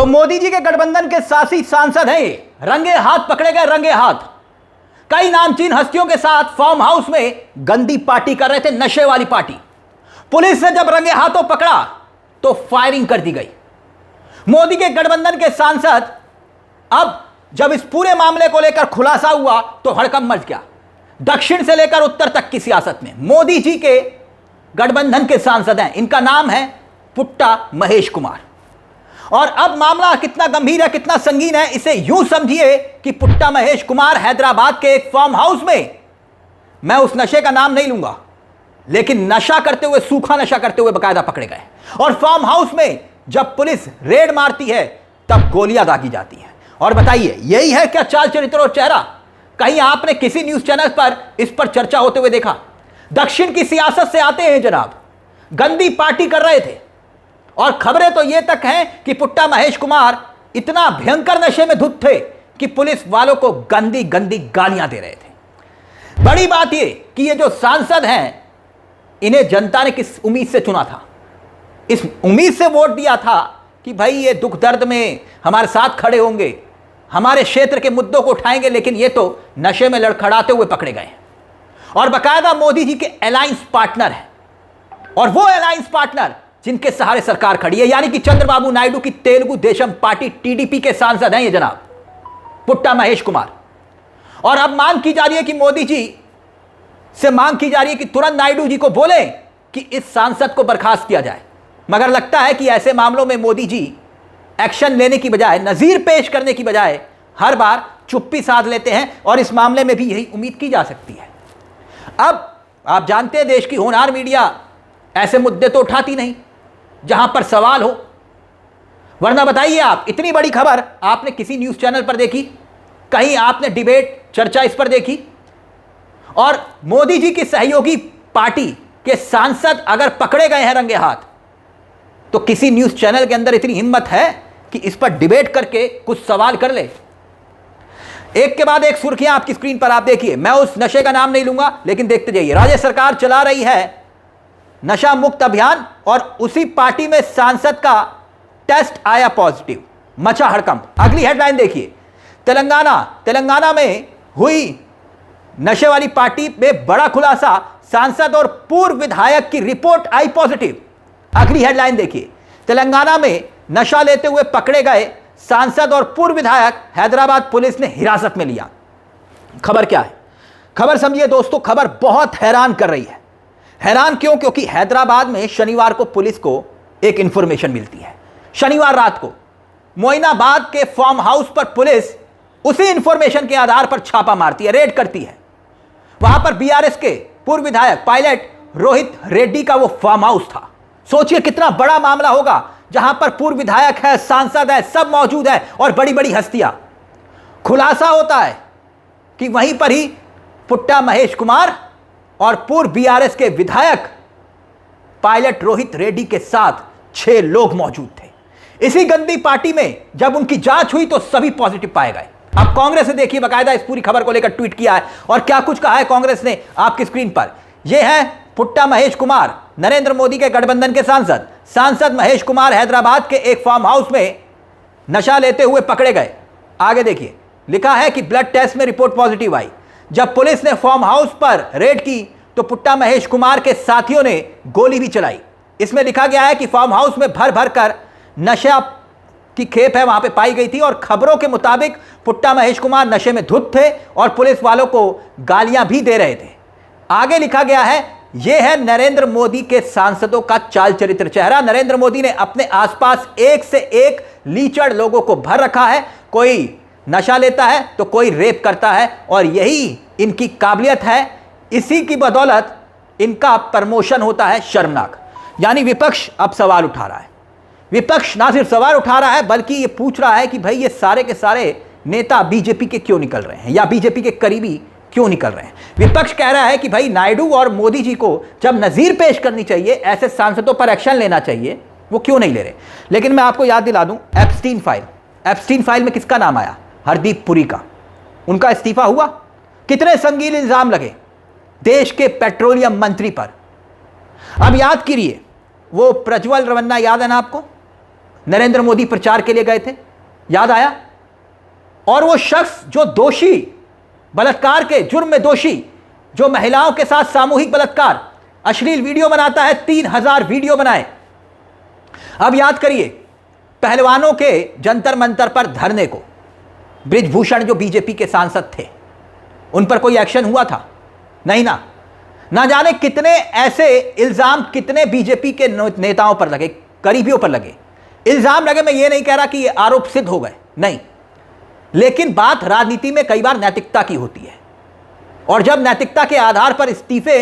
तो मोदी जी के गठबंधन के शासी सांसद हैं ये, रंगे हाथ पकड़े गए, रंगे हाथ। कई नामचीन हस्तियों के साथ फार्म हाउस में गंदी पार्टी कर रहे थे, नशे वाली पार्टी। पुलिस ने जब रंगे हाथों पकड़ा तो फायरिंग कर दी गई। मोदी के गठबंधन के सांसद, अब जब इस पूरे मामले को लेकर खुलासा हुआ तो हड़कंप मच गया। दक्षिण से लेकर उत्तर तक की सियासत में मोदी जी के गठबंधन के सांसद हैं, इनका नाम है पुट्टा महेश कुमार। और अब मामला कितना गंभीर है, कितना संगीन है, इसे यूं समझिए कि पुट्टा महेश कुमार हैदराबाद के एक फार्म हाउस में, मैं उस नशे का नाम नहीं लूंगा, लेकिन नशा करते हुए, सूखा नशा करते हुए बकायदा पकड़े गए। और फार्म हाउस में जब पुलिस रेड मारती है तब गोलियां दागी जाती हैं। और बताइए, यही है क्या चाल चरित्र और चेहरा? कहीं आपने किसी न्यूज चैनल पर इस पर चर्चा होते हुए देखा? दक्षिण की सियासत से आते हैं जनाब, गंदी पार्टी कर रहे थे। और खबरें तो यह तक हैं कि पुट्टा महेश कुमार इतना भयंकर नशे में धुत थे कि पुलिस वालों को गंदी गंदी गालियां दे रहे थे। बड़ी बात यह कि ये जो सांसद हैं, इन्हें जनता ने किस उम्मीद से चुना था? इस उम्मीद से वोट दिया था कि भाई ये दुख दर्द में हमारे साथ खड़े होंगे, हमारे क्षेत्र के मुद्दों को उठाएंगे, लेकिन ये तो नशे में लड़खड़ाते हुए पकड़े गए और बकायदा मोदी जी के अलायंस पार्टनर हैं। और वो अलायंस पार्टनर जिनके सहारे सरकार खड़ी है, यानी कि चंद्रबाबू नायडू की तेलुगु देशम पार्टी टीडीपी के सांसद हैं ये जनाब पुट्टा महेश कुमार। और अब मांग की जा रही है कि मोदी जी से मांग की जा रही है कि तुरंत नायडू जी को बोले कि इस सांसद को बर्खास्त किया जाए। मगर लगता है कि ऐसे मामलों में मोदी जी एक्शन लेने की बजाय, नजीर पेश करने की बजाय हर बार चुप्पी साध लेते हैं, और इस मामले में भी यही उम्मीद की जा सकती है। अब आप जानते हैं, देश की होनहार मीडिया ऐसे मुद्दे तो उठाती नहीं जहां पर सवाल हो, वरना बताइए आप, इतनी बड़ी खबर आपने किसी न्यूज चैनल पर देखी? कहीं आपने डिबेट, चर्चा इस पर देखी? और मोदी जी की सहयोगी पार्टी के सांसद अगर पकड़े गए हैं रंगे हाथ, तो किसी न्यूज चैनल के अंदर इतनी हिम्मत है कि इस पर डिबेट करके कुछ सवाल कर ले? एक के बाद एक सुर्खियां आपकी स्क्रीन पर आप देखिए। मैं उस नशे का नाम नहीं लूंगा, लेकिन देखते जाइए। राज्य सरकार चला रही है नशा मुक्त अभियान, और उसी पार्टी में सांसद का टेस्ट आया पॉजिटिव, मचा हड़कंप। अगली हेडलाइन देखिए, तेलंगाना में हुई नशे वाली पार्टी में बड़ा खुलासा, सांसद और पूर्व विधायक की रिपोर्ट आई पॉजिटिव। अगली हेडलाइन देखिए, तेलंगाना में नशा लेते हुए पकड़े गए सांसद और पूर्व विधायक हैदराबाद पुलिस ने हिरासत में लिया। खबर क्या है? खबर समझिए दोस्तों, खबर बहुत हैरान कर रही है। हैरान क्यों? क्योंकि हैदराबाद में शनिवार को पुलिस को एक इंफॉर्मेशन मिलती है। शनिवार रात को मोइनाबाद के फार्म हाउस पर पुलिस उसी इंफॉर्मेशन के आधार पर छापा मारती है, रेड करती है। वहां पर बीआरएस के पूर्व विधायक पायलट रोहित रेड्डी का वो फार्म हाउस था। सोचिए कितना बड़ा मामला होगा, जहां पर पूर्व विधायक है, सांसद है, सब मौजूद है और बड़ी बड़ी हस्तियां। खुलासा होता है कि वहीं पर ही पुट्टा महेश कुमार और पूर्व बीआरएस के विधायक पायलट रोहित रेड्डी के साथ 6 लोग मौजूद थे। इसी गंदी पार्टी में जब उनकी जांच हुई तो सभी पॉजिटिव पाए गए। अब कांग्रेस ने देखिए बकायदा इस पूरी खबर को लेकर ट्वीट किया है, और क्या कुछ कहा है कांग्रेस ने आपकी स्क्रीन पर। यह है पुट्टा महेश कुमार, नरेंद्र मोदी के गठबंधन के सांसद महेश कुमार हैदराबाद के एक फार्म हाउस में नशा लेते हुए पकड़े गए। आगे देखिए, लिखा है कि ब्लड टेस्ट में रिपोर्ट पॉजिटिव आई। जब पुलिस ने फार्म हाउस पर रेड की तो पुट्टा महेश कुमार के साथियों ने गोली भी चलाई। इसमें लिखा गया है कि फार्म हाउस में भर भर कर नशा की खेप है वहां पे पाई गई थी, और खबरों के मुताबिक पुट्टा महेश कुमार नशे में धुत थे और पुलिस वालों को गालियां भी दे रहे थे। आगे लिखा गया है, यह है नरेंद्र मोदी के सांसदों का चाल चरित्र चेहरा। नरेंद्र मोदी ने अपने आसपास एक से एक लीचड़ लोगों को भर रखा है। कोई नशा लेता है तो कोई रेप करता है, और यही इनकी काबिलियत है। इसी की बदौलत इनका प्रमोशन होता है शर्मनाक। यानी विपक्ष अब सवाल उठा रहा है। विपक्ष ना सिर्फ सवाल उठा रहा है, बल्कि ये पूछ रहा है कि भाई ये सारे के सारे नेता बीजेपी के क्यों निकल रहे हैं, या बीजेपी के करीबी क्यों निकल रहे हैं। विपक्ष कह रहा है कि भाई नायडू और मोदी जी को जब नजीर पेश करनी चाहिए, ऐसे सांसदों पर एक्शन लेना चाहिए, वो क्यों नहीं ले रहे। लेकिन मैं आपको याद दिला दूं, एप्स्टीन फाइल में किसका नाम आया? हरदीप पुरी का। उनका इस्तीफा हुआ। कितने संगीन इल्जाम लगे देश के पेट्रोलियम मंत्री पर। अब याद कीजिए, वो प्रज्वल रवन्ना याद है ना आपको? नरेंद्र मोदी प्रचार के लिए गए थे, याद आया? और वो शख्स जो दोषी, बलात्कार के जुर्म में दोषी, जो महिलाओं के साथ सामूहिक बलात्कार, अश्लील वीडियो बनाता है, 3000 वीडियो बनाए। अब याद करिए, पहलवानों के जंतर मंतर पर धरने को बृजभूषण जो बीजेपी के सांसद थे, उन पर कोई एक्शन हुआ था? नहीं ना जाने कितने ऐसे इल्जाम कितने बीजेपी के नेताओं पर लगे, करीबियों पर लगे। इल्जाम लगे, मैं ये नहीं कह रहा कि ये आरोप सिद्ध हो गए, नहीं, लेकिन बात राजनीति में कई बार नैतिकता की होती है, और जब नैतिकता के आधार पर इस्तीफे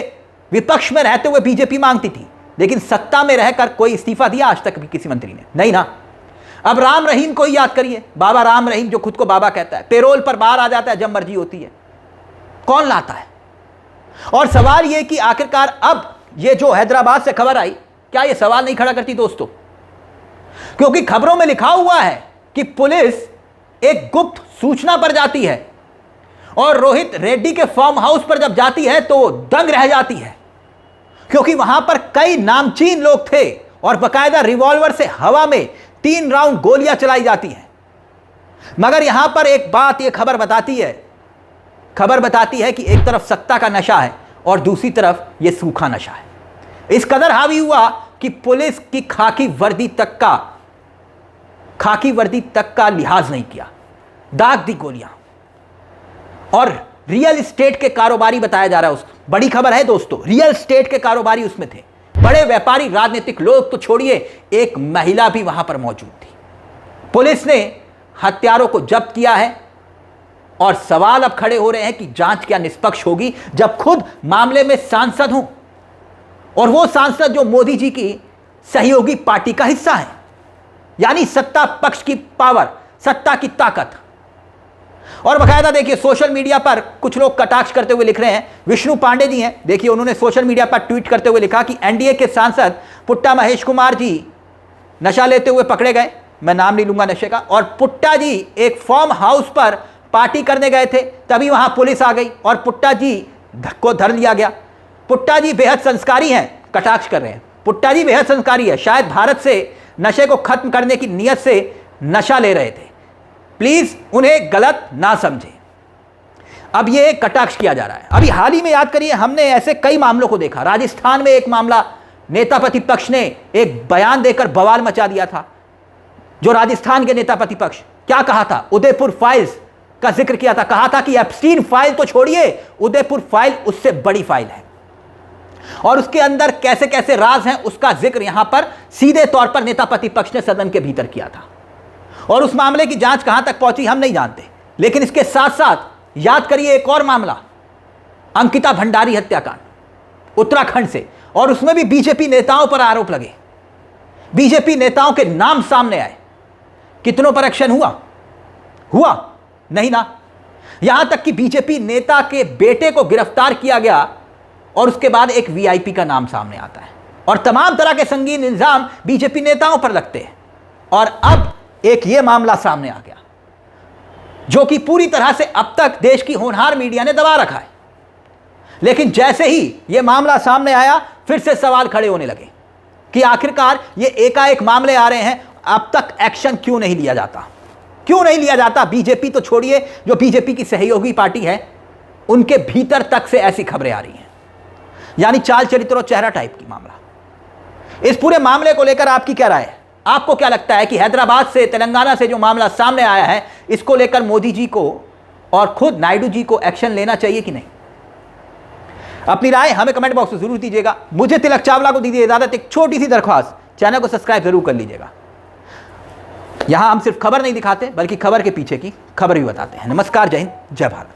विपक्ष में रहते हुए बीजेपी मांगती थी, लेकिन सत्ता में रहकर कोई इस्तीफा दिया आज तक भी किसी मंत्री ने? नहीं ना। अब राम रहीम को ही याद करिए, बाबा राम रहीम जो खुद को बाबा कहता है, पेरोल पर बाहर आ जाता है जब मर्जी होती है, कौन लाता है? और सवाल यह कि आखिरकार अब ये जो हैदराबाद से खबर आई, क्या ये सवाल नहीं खड़ा करती दोस्तों? क्योंकि खबरों में लिखा हुआ है कि पुलिस एक गुप्त सूचना पर जाती है और रोहित रेड्डी के फार्म हाउस पर जब जाती है तो दंग रह जाती है, क्योंकि वहां पर कई नामचीन लोग थे और बकायदा रिवॉल्वर से हवा में 3 राउंड गोलियां चलाई जाती हैं। मगर यहां पर एक बात यह खबर बताती है कि एक तरफ सत्ता का नशा है और दूसरी तरफ यह सूखा नशा है। इस कदर हावी हुआ कि पुलिस की खाकी वर्दी तक का लिहाज नहीं किया, दाग दी गोलियां। और रियल एस्टेट के कारोबारी बताया जा रहा है, उसको बड़ी खबर है दोस्तों, रियल एस्टेट के कारोबारी उसमें थे, बड़े व्यापारी, राजनीतिक लोग तो छोड़िए, एक महिला भी वहां पर मौजूद थी। पुलिस ने हत्यारों को जब्त किया है और सवाल अब खड़े हो रहे हैं कि जांच क्या निष्पक्ष होगी जब खुद मामले में सांसद हों, और वो सांसद जो मोदी जी की सहयोगी पार्टी का हिस्सा है, यानी सत्ता पक्ष की पावर, सत्ता की ताकत। और बकायदा देखिए, सोशल मीडिया पर कुछ लोग कटाक्ष करते हुए लिख रहे हैं, विष्णु पांडे जी हैं, देखिए उन्होंने सोशल मीडिया पर ट्वीट करते हुए लिखा कि एनडीए के सांसद पुट्टा महेश कुमार जी नशा लेते हुए पकड़े गए, मैं नाम नहीं लूंगा नशे का, और पुट्टा जी एक फार्म हाउस पर पार्टी करने गए थे, तभी वहां पुलिस आ गई और पुट्टा जी को धर लिया गया। पुट्टा जी बेहद संस्कारी हैं, कटाक्ष कर रहे हैं, पुट्टा जी बेहद संस्कारी है, शायद भारत से नशे को खत्म करने की नीयत से नशा ले रहे थे, प्लीज उन्हें गलत ना समझें। अब यह कटाक्ष किया जा रहा है। अभी हाल ही में याद करिए, हमने ऐसे कई मामलों को देखा। राजस्थान में एक मामला, नेता प्रतिपक्ष ने एक बयान देकर बवाल मचा दिया था। जो राजस्थान के नेता प्रतिपक्ष, क्या कहा था? उदयपुर फाइल्स का जिक्र किया था, कहा था कि एप्स्टीन फाइल तो छोड़िए, उदयपुर फाइल उससे बड़ी फाइल है और उसके अंदर कैसे कैसे राज हैं उसका जिक्र यहां पर सीधे तौर पर नेता प्रतिपक्ष ने सदन के भीतर किया था। और उस मामले की जांच कहां तक पहुंची हम नहीं जानते, लेकिन इसके साथ साथ याद करिए एक और मामला, अंकिता भंडारी हत्याकांड उत्तराखंड से, और उसमें भी बीजेपी नेताओं पर आरोप लगे, बीजेपी नेताओं के नाम सामने आए। कितनों पर एक्शन हुआ? नहीं ना। यहां तक कि बीजेपी नेता के बेटे को गिरफ्तार किया गया और उसके बाद एक वीआईपी का नाम सामने आता है और तमाम तरह के संगीन इल्जाम बीजेपी नेताओं पर लगते हैं। और अब एक यह मामला सामने आ गया जो कि पूरी तरह से अब तक देश की होनहार मीडिया ने दबा रखा है, लेकिन जैसे ही यह मामला सामने आया फिर से सवाल खड़े होने लगे कि आखिरकार ये एकाएक मामले आ रहे हैं, अब तक एक्शन क्यों नहीं लिया जाता? बीजेपी तो छोड़िए, जो बीजेपी की सहयोगी पार्टी है उनके भीतर तक से ऐसी खबरें आ रही हैं, यानी चाल चरित्र और चेहरा टाइप की मामला। इस पूरे मामले को लेकर आपकी क्या राय है? आपको क्या लगता है कि हैदराबाद से, तेलंगाना से जो मामला सामने आया है, इसको लेकर मोदी जी को और खुद नायडू जी को एक्शन लेना चाहिए कि नहीं? अपनी राय हमें कमेंट बॉक्स में जरूर दीजिएगा। मुझे तिलक चावला को दीजिए इजाजत। एक छोटी सी दरख्वास्त, चैनल को सब्सक्राइब जरूर कर लीजिएगा। यहां हम सिर्फ खबर नहीं दिखाते बल्कि खबर के पीछे की खबर भी बताते हैं। नमस्कार, जय हिंद, जय भारत।